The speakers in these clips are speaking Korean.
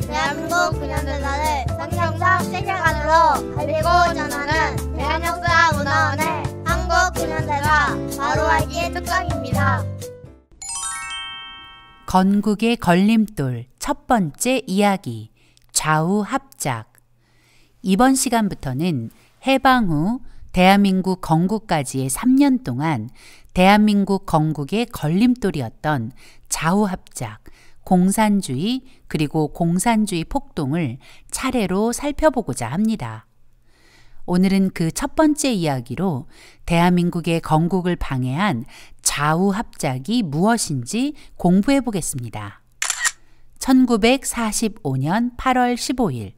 대한민국 근현대사를 성경적 세계관으로 알리고 전하는 대한역사문화원의 한국 근현대사 바로 알기 특강입니다. 건국의 걸림돌 첫 번째 이야기, 좌우합작. 이번 시간부터는 해방 후 대한민국 건국까지의 3년 동안 대한민국 건국의 걸림돌이었던 좌우합작, 공산주의 그리고 공산주의 폭동을 차례로 살펴보고자 합니다. 오늘은 그 첫 번째 이야기로 대한민국의 건국을 방해한 좌우합작이 무엇인지 공부해 보겠습니다. 1945년 8월 15일,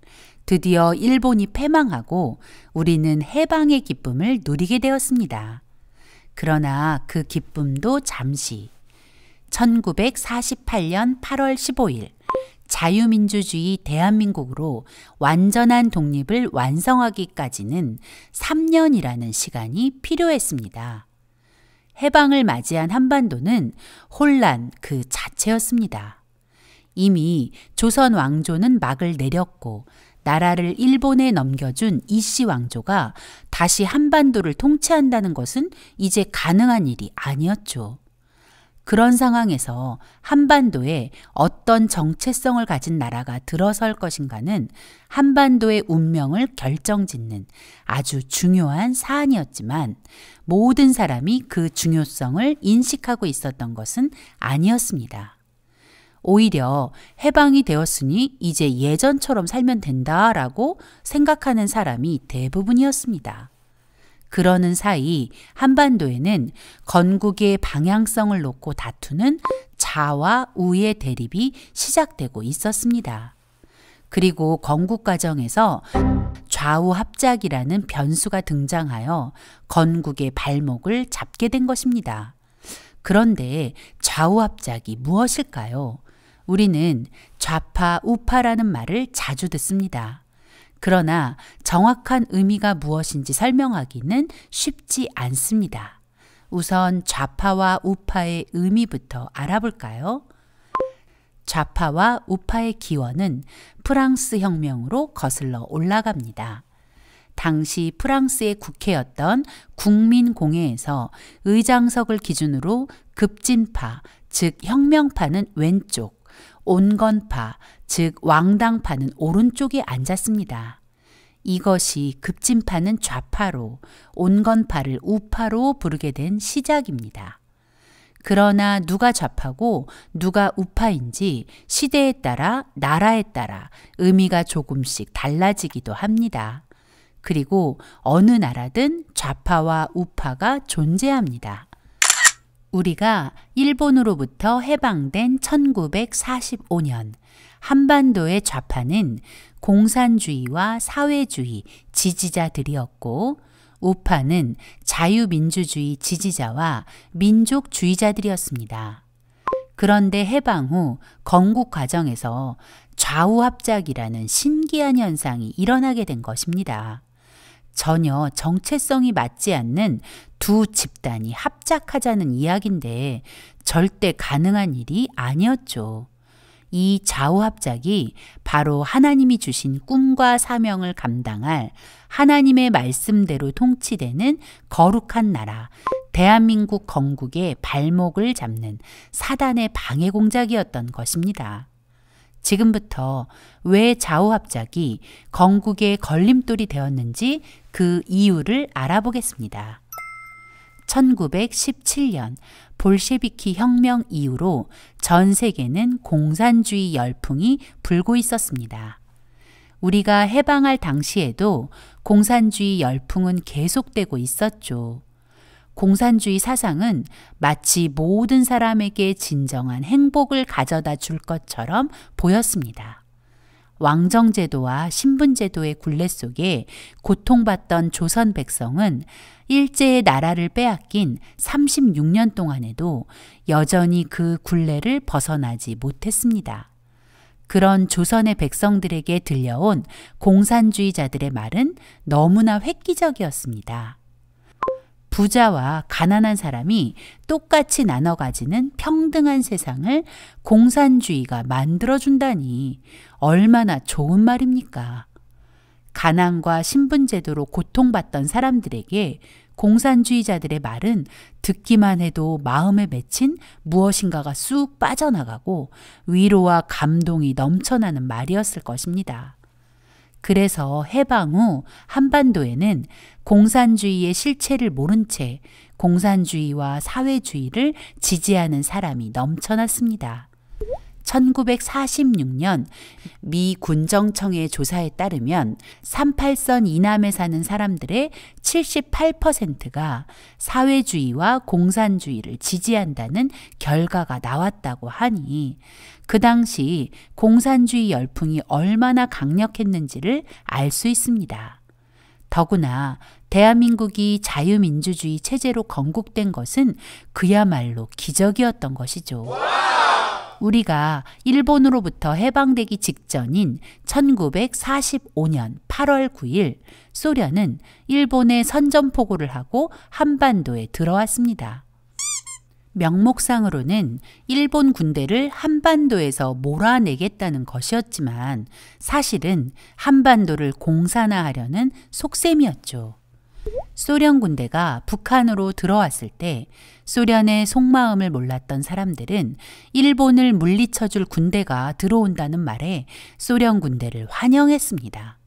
드디어 일본이 패망하고 우리는 해방의 기쁨을 누리게 되었습니다. 그러나 그 기쁨도 잠시. 1948년 8월 15일, 자유민주주의 대한민국으로 완전한 독립을 완성하기까지는 3년이라는 시간이 필요했습니다. 해방을 맞이한 한반도는 혼란 그 자체였습니다. 이미 조선 왕조는 막을 내렸고 나라를 일본에 넘겨준 이씨 왕조가 다시 한반도를 통치한다는 것은 이제 가능한 일이 아니었죠. 그런 상황에서 한반도에 어떤 정체성을 가진 나라가 들어설 것인가는 한반도의 운명을 결정짓는 아주 중요한 사안이었지만 모든 사람이 그 중요성을 인식하고 있었던 것은 아니었습니다. 오히려 해방이 되었으니 이제 예전처럼 살면 된다라고 생각하는 사람이 대부분이었습니다. 그러는 사이 한반도에는 건국의 방향성을 놓고 다투는 좌와 우의 대립이 시작되고 있었습니다. 그리고 건국 과정에서 좌우합작이라는 변수가 등장하여 건국의 발목을 잡게 된 것입니다. 그런데 좌우합작이 무엇일까요? 우리는 좌파, 우파라는 말을 자주 듣습니다. 그러나 정확한 의미가 무엇인지 설명하기는 쉽지 않습니다. 우선 좌파와 우파의 의미부터 알아볼까요? 좌파와 우파의 기원은 프랑스 혁명으로 거슬러 올라갑니다. 당시 프랑스의 국회였던 국민공회에서 의장석을 기준으로 급진파, 즉 혁명파는 왼쪽, 온건파, 즉 왕당파는 오른쪽에 앉았습니다. 이것이 급진파는 좌파로, 온건파를 우파로 부르게 된 시작입니다. 그러나 누가 좌파고 누가 우파인지 시대에 따라, 나라에 따라 의미가 조금씩 달라지기도 합니다. 그리고 어느 나라든 좌파와 우파가 존재합니다. 우리가 일본으로부터 해방된 1945년, 한반도의 좌파는 공산주의와 사회주의 지지자들이었고 우파는 자유민주주의 지지자와 민족주의자들이었습니다. 그런데 해방 후 건국 과정에서 좌우합작이라는 신기한 현상이 일어나게 된 것입니다. 전혀 정체성이 맞지 않는 두 집단이 합작하자는 이야기인데 절대 가능한 일이 아니었죠. 이 좌우합작이 바로 하나님이 주신 꿈과 사명을 감당할 하나님의 말씀대로 통치되는 거룩한 나라, 대한민국 건국의 발목을 잡는 사단의 방해 공작이었던 것입니다. 지금부터 왜 좌우합작이 건국의 걸림돌이 되었는지 그 이유를 알아보겠습니다. 1917년 볼셰비키 혁명 이후로 전 세계는 공산주의 열풍이 불고 있었습니다. 우리가 해방할 당시에도 공산주의 열풍은 계속되고 있었죠. 공산주의 사상은 마치 모든 사람에게 진정한 행복을 가져다 줄 것처럼 보였습니다. 왕정제도와 신분제도의 굴레 속에 고통받던 조선 백성은 일제의 나라를 빼앗긴 36년 동안에도 여전히 그 굴레를 벗어나지 못했습니다. 그런 조선의 백성들에게 들려온 공산주의자들의 말은 너무나 획기적이었습니다. 부자와 가난한 사람이 똑같이 나눠 가지는 평등한 세상을 공산주의가 만들어준다니 얼마나 좋은 말입니까? 가난과 신분제도로 고통받던 사람들에게 공산주의자들의 말은 듣기만 해도 마음에 맺힌 무엇인가가 쑥 빠져나가고 위로와 감동이 넘쳐나는 말이었을 것입니다. 그래서 해방 후 한반도에는 공산주의의 실체를 모른 채 공산주의와 사회주의를 지지하는 사람이 넘쳐났습니다. 1946년 미 군정청의 조사에 따르면 38선 이남에 사는 사람들의 78%가 사회주의와 공산주의를 지지한다는 결과가 나왔다고 하니 그 당시 공산주의 열풍이 얼마나 강력했는지를 알 수 있습니다. 더구나 대한민국이 자유민주주의 체제로 건국된 것은 그야말로 기적이었던 것이죠. 우리가 일본으로부터 해방되기 직전인 1945년 8월 9일 소련은 일본에 선전포고를 하고 한반도에 들어왔습니다. 명목상으로는 일본 군대를 한반도에서 몰아내겠다는 것이었지만 사실은 한반도를 공산화하려는 속셈이었죠. 소련 군대가 북한으로 들어왔을 때 소련의 속마음을 몰랐던 사람들은 일본을 물리쳐줄 군대가 들어온다는 말에 소련 군대를 환영했습니다.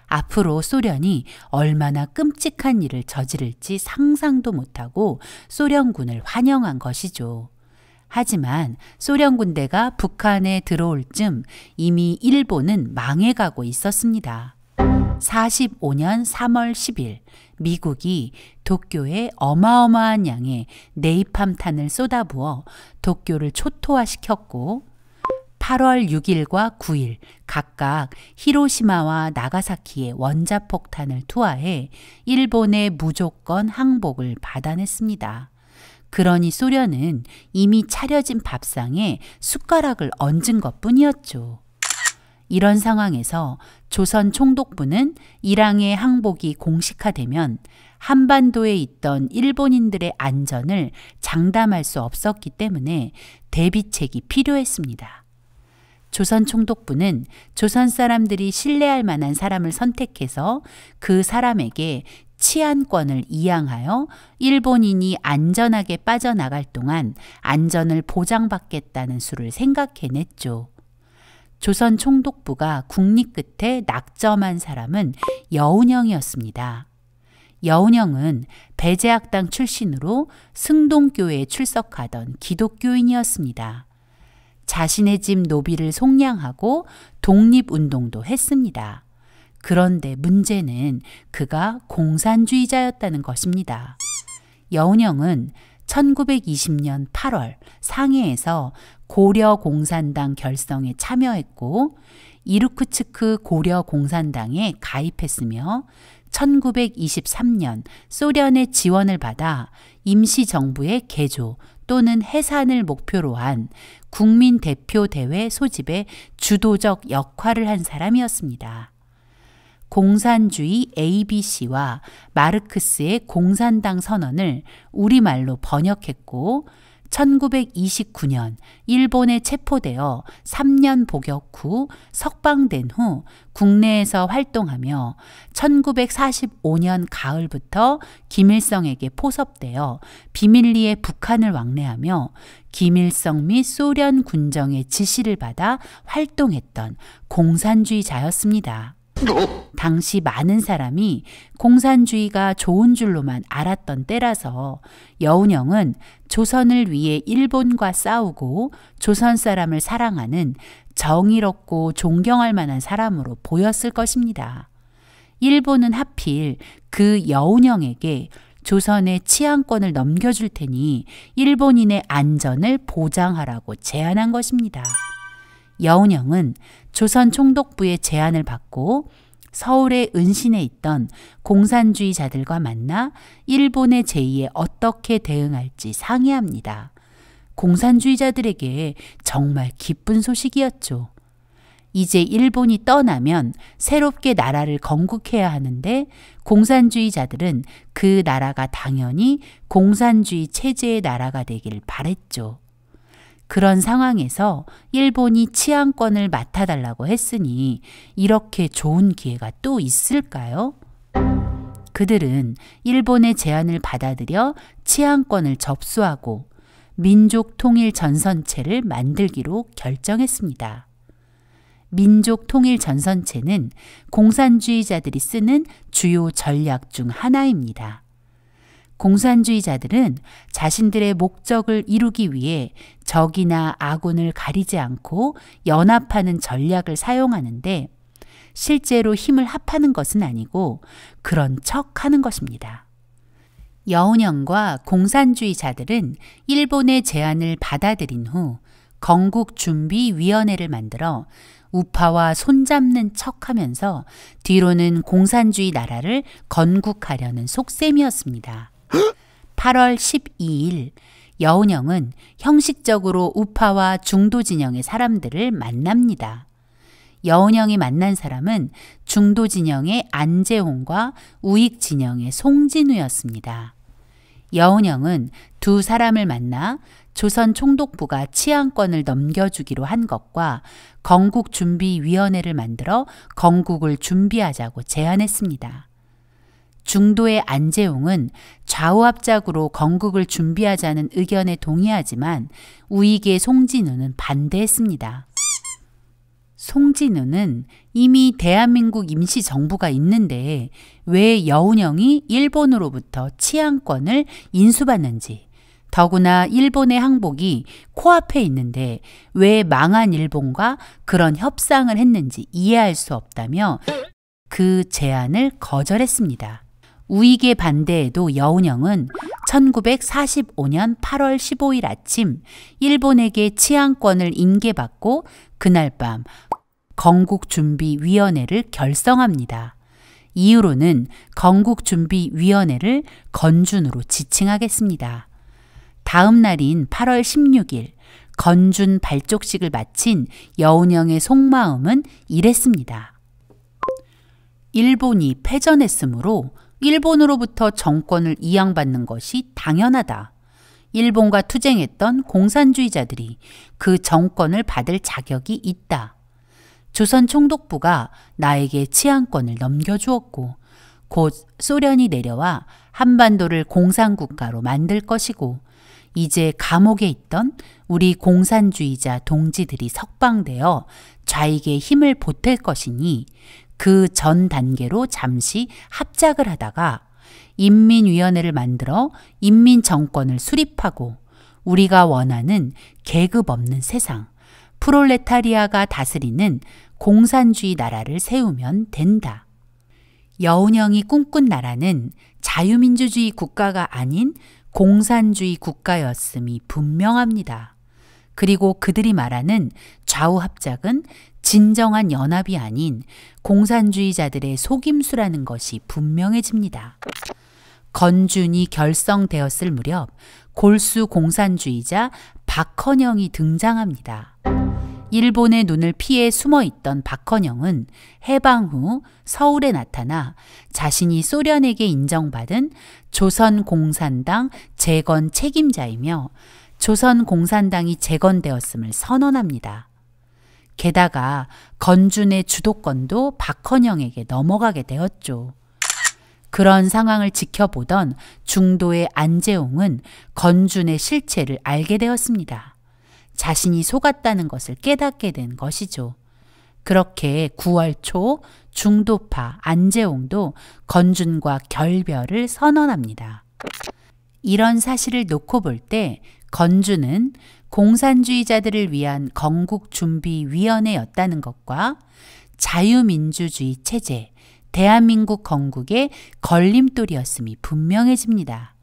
앞으로 소련이 얼마나 끔찍한 일을 저지를지 상상도 못하고 소련군을 환영한 것이죠. 하지만 소련 군대가 북한에 들어올 즈음 이미 일본은 망해가고 있었습니다. 45년 3월 10일 미국이 도쿄에 어마어마한 양의 네이팜탄을 쏟아부어 도쿄를 초토화시켰고 8월 6일과 9일 각각 히로시마와 나가사키에 원자폭탄을 투하해 일본의 무조건 항복을 받아냈습니다. 그러니 소련은 이미 차려진 밥상에 숟가락을 얹은 것뿐이었죠. 이런 상황에서 조선 총독부는 일항의 항복이 공식화되면 한반도에 있던 일본인들의 안전을 장담할 수 없었기 때문에 대비책이 필요했습니다. 조선 총독부는 조선 사람들이 신뢰할 만한 사람을 선택해서 그 사람에게 치안권을 이양하여 일본인이 안전하게 빠져나갈 동안 안전을 보장받겠다는 수를 생각해냈죠. 조선 총독부가 국리 끝에 낙점한 사람은 여운형이었습니다. 여운형은 배제학당 출신으로 승동교회에 출석하던 기독교인이었습니다. 자신의 집 노비를 속량하고 독립운동도 했습니다. 그런데 문제는 그가 공산주의자였다는 것입니다. 여운형은 1920년 8월 상해에서 고려공산당 결성에 참여했고 이루크츠크 고려공산당에 가입했으며 1923년 소련의 지원을 받아 임시정부의 개조 또는 해산을 목표로 한 국민대표대회 소집에 주도적 역할을 한 사람이었습니다. 공산주의 ABC와 마르크스의 공산당 선언을 우리말로 번역했고 1929년 일본에 체포되어 3년 복역 후 석방된 후 국내에서 활동하며 1945년 가을부터 김일성에게 포섭되어 비밀리에 북한을 왕래하며 김일성 및 소련 군정의 지시를 받아 활동했던 공산주의자였습니다. 당시 많은 사람이 공산주의가 좋은 줄로만 알았던 때라서 여운형은 조선을 위해 일본과 싸우고 조선 사람을 사랑하는 정의롭고 존경할 만한 사람으로 보였을 것입니다. 일본은 하필 그 여운형에게 조선의 치안권을 넘겨줄 테니 일본인의 안전을 보장하라고 제안한 것입니다. 여운형은 조선 총독부의 제안을 받고 서울의 은신에 있던 공산주의자들과 만나 일본의 제의에 어떻게 대응할지 상의합니다. 공산주의자들에게 정말 기쁜 소식이었죠. 이제 일본이 떠나면 새롭게 나라를 건국해야 하는데 공산주의자들은 그 나라가 당연히 공산주의 체제의 나라가 되길 바랬죠. 그런 상황에서 일본이 치안권을 맡아달라고 했으니 이렇게 좋은 기회가 또 있을까요? 그들은 일본의 제안을 받아들여 치안권을 접수하고 민족통일전선체를 만들기로 결정했습니다. 민족통일전선체는 공산주의자들이 쓰는 주요 전략 중 하나입니다. 공산주의자들은 자신들의 목적을 이루기 위해 적이나 아군을 가리지 않고 연합하는 전략을 사용하는데 실제로 힘을 합하는 것은 아니고 그런 척하는 것입니다. 여운형과 공산주의자들은 일본의 제안을 받아들인 후 건국준비위원회를 만들어 우파와 손잡는 척하면서 뒤로는 공산주의 나라를 건국하려는 속셈이었습니다. 8월 12일 여운형은 형식적으로 우파와 중도 진영의 사람들을 만납니다. 여운형이 만난 사람은 중도 진영의 안재홍과 우익 진영의 송진우였습니다. 여운형은 두 사람을 만나 조선 총독부가 치안권을 넘겨주기로 한 것과 건국준비위원회를 만들어 건국을 준비하자고 제안했습니다. 중도의 안재홍은 좌우합작으로 건국을 준비하자는 의견에 동의하지만 우익의 송진우는 반대했습니다. 송진우는 이미 대한민국 임시정부가 있는데 왜 여운형이 일본으로부터 치안권을 인수받는지, 더구나 일본의 항복이 코앞에 있는데 왜 망한 일본과 그런 협상을 했는지 이해할 수 없다며 그 제안을 거절했습니다. 우익의 반대에도 여운형은 1945년 8월 15일 아침 일본에게 치안권을 인계받고 그날 밤 건국준비위원회를 결성합니다. 이후로는 건국준비위원회를 건준으로 지칭하겠습니다. 다음 날인 8월 16일 건준 발족식을 마친 여운형의 속마음은 이랬습니다. 일본이 패전했으므로 일본으로부터 정권을 이양받는 것이 당연하다. 일본과 투쟁했던 공산주의자들이 그 정권을 받을 자격이 있다. 조선 총독부가 나에게 치안권을 넘겨주었고 곧 소련이 내려와 한반도를 공산국가로 만들 것이고 이제 감옥에 있던 우리 공산주의자 동지들이 석방되어 좌익에 힘을 보탤 것이니 그 전 단계로 잠시 합작을 하다가 인민위원회를 만들어 인민정권을 수립하고 우리가 원하는 계급 없는 세상, 프롤레타리아가 다스리는 공산주의 나라를 세우면 된다. 여운형이 꿈꾼 나라는 자유민주주의 국가가 아닌 공산주의 국가였음이 분명합니다. 그리고 그들이 말하는 좌우합작은 진정한 연합이 아닌 공산주의자들의 속임수라는 것이 분명해집니다. 건준이 결성되었을 무렵 골수 공산주의자 박헌영이 등장합니다. 일본의 눈을 피해 숨어있던 박헌영은 해방 후 서울에 나타나 자신이 소련에게 인정받은 조선공산당 재건 책임자이며 조선공산당이 재건되었음을 선언합니다. 게다가 건준의 주도권도 박헌영에게 넘어가게 되었죠. 그런 상황을 지켜보던 중도의 안재홍은 건준의 실체를 알게 되었습니다. 자신이 속았다는 것을 깨닫게 된 것이죠. 그렇게 9월 초 중도파 안재홍도 건준과 결별을 선언합니다. 이런 사실을 놓고 볼 때 건준은 공산주의자들을 위한 건국준비위원회였다는 것과 자유민주주의 체제, 대한민국 건국의 걸림돌이었음이 분명해집니다.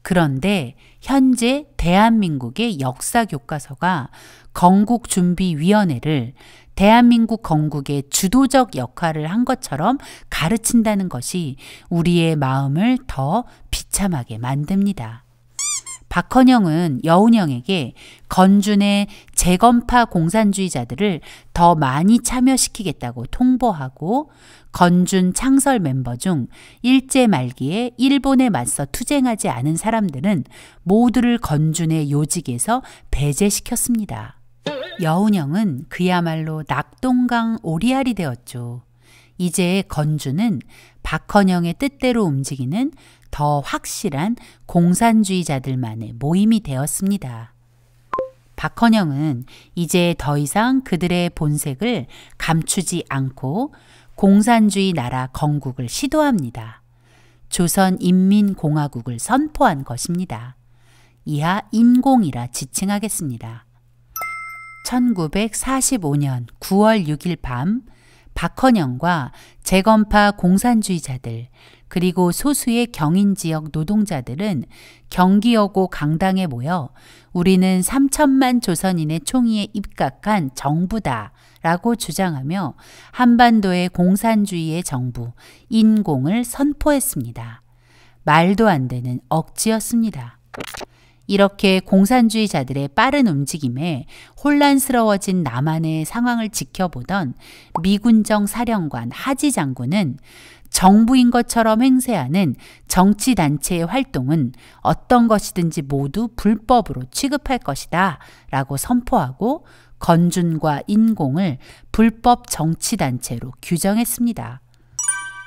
그런데 현재 대한민국의 역사교과서가 건국준비위원회를 대한민국 건국의 주도적 역할을 한 것처럼 가르친다는 것이 우리의 마음을 더 비참하게 만듭니다. 박헌영은 여운형에게 건준의 재건파 공산주의자들을 더 많이 참여시키겠다고 통보하고 건준 창설 멤버 중 일제 말기에 일본에 맞서 투쟁하지 않은 사람들은 모두를 건준의 요직에서 배제시켰습니다. 여운형은 그야말로 낙동강 오리알이 되었죠. 이제 건준은 박헌영의 뜻대로 움직이는 더 확실한 공산주의자들만의 모임이 되었습니다. 박헌영은 이제 더 이상 그들의 본색을 감추지 않고 공산주의 나라 건국을 시도합니다. 조선인민공화국을 선포한 것입니다. 이하 인공이라 지칭하겠습니다. 1945년 9월 6일 밤 박헌영과 재건파 공산주의자들 그리고 소수의 경인지역 노동자들은 경기여고 강당에 모여 우리는 3천만 조선인의 총의에 입각한 정부다 라고 주장하며 한반도의 공산주의의 정부 인공을 선포했습니다. 말도 안 되는 억지였습니다. 이렇게 공산주의자들의 빠른 움직임에 혼란스러워진 남한의 상황을 지켜보던 미군정 사령관 하지 장군은 정부인 것처럼 행세하는 정치단체의 활동은 어떤 것이든지 모두 불법으로 취급할 것이다 라고 선포하고 건준과 인공을 불법 정치단체로 규정했습니다.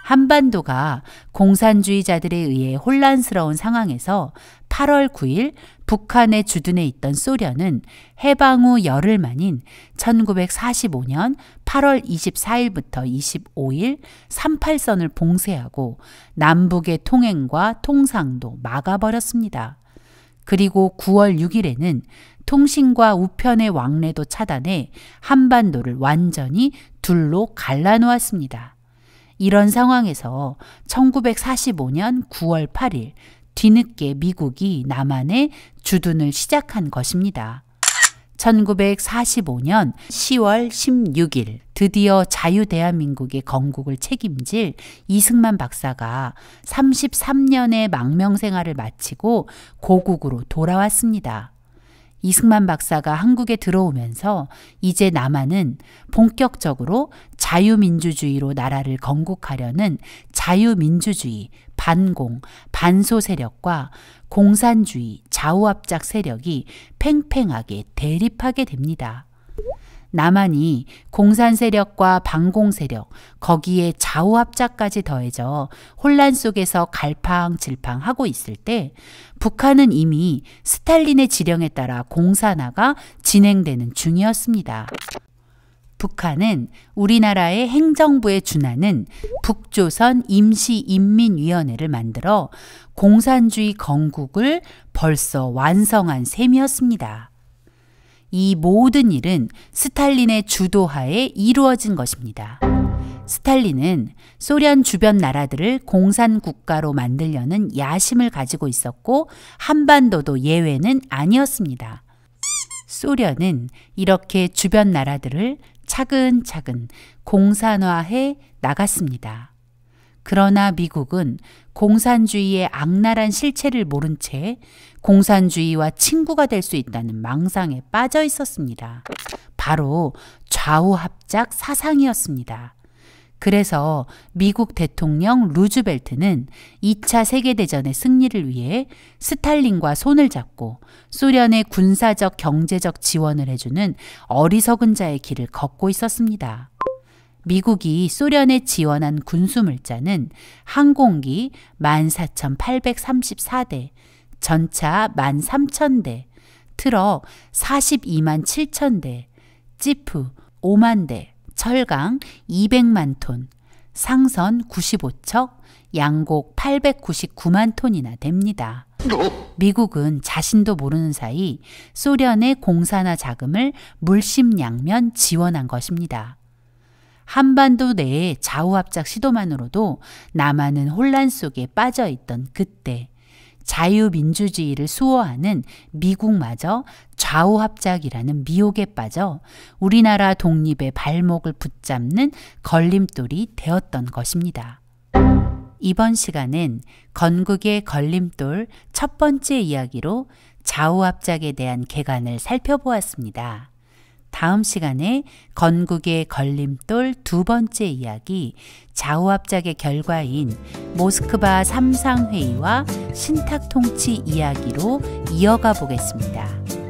한반도가 공산주의자들에 의해 혼란스러운 상황에서 8월 9일 북한에 주둔해 있던 소련은 해방 후 열흘 만인 1945년 8월 24일부터 25일 38선을 봉쇄하고 남북의 통행과 통상도 막아버렸습니다. 그리고 9월 6일에는 통신과 우편의 왕래도 차단해 한반도를 완전히 둘로 갈라놓았습니다. 이런 상황에서 1945년 9월 8일 뒤늦게 미국이 남한에 주둔을 시작한 것입니다. 1945년 10월 16일 드디어 자유대한민국의 건국을 책임질 이승만 박사가 33년의 망명생활을 마치고 고국으로 돌아왔습니다. 이승만 박사가 한국에 들어오면서 이제 남한은 본격적으로 자유민주주의로 나라를 건국하려는 자유민주주의, 반공, 반소 세력과 공산주의, 좌우합작 세력이 팽팽하게 대립하게 됩니다. 남한이 공산 세력과 반공 세력, 거기에 좌우합작까지 더해져 혼란 속에서 갈팡질팡하고 있을 때 북한은 이미 스탈린의 지령에 따라 공산화가 진행되는 중이었습니다. 북한은 우리나라의 행정부에 준하는 북조선 임시인민위원회를 만들어 공산주의 건국을 벌써 완성한 셈이었습니다. 이 모든 일은 스탈린의 주도하에 이루어진 것입니다. 스탈린은 소련 주변 나라들을 공산국가로 만들려는 야심을 가지고 있었고 한반도도 예외는 아니었습니다. 소련은 이렇게 주변 나라들을 차근차근 공산화해 나갔습니다. 그러나 미국은 공산주의의 악랄한 실체를 모른 채 공산주의와 친구가 될 수 있다는 망상에 빠져 있었습니다. 바로 좌우합작 사상이었습니다. 그래서 미국 대통령 루즈벨트는 2차 세계대전의 승리를 위해 스탈린과 손을 잡고 소련의 군사적 경제적 지원을 해주는 어리석은 자의 길을 걷고 있었습니다. 미국이 소련에 지원한 군수물자는 항공기 14,834대, 전차 13,000대, 트럭 42만 7천대, 지프 5만 대, 철강 200만 톤, 상선 95척, 양곡 899만 톤이나 됩니다. 미국은 자신도 모르는 사이 소련의 공산화 자금을 물심양면 지원한 것입니다. 한반도 내의 좌우합작 시도만으로도 남한은 혼란 속에 빠져있던 그때 자유민주주의를 수호하는 미국마저 좌우합작이라는 미혹에 빠져 우리나라 독립의 발목을 붙잡는 걸림돌이 되었던 것입니다. 이번 시간은 건국의 걸림돌 첫 번째 이야기로 좌우합작에 대한 개관을 살펴보았습니다. 다음 시간에 건국의 걸림돌 두 번째 이야기, 좌우합작의 결과인 모스크바 삼상회의와 신탁통치 이야기로 이어가 보겠습니다.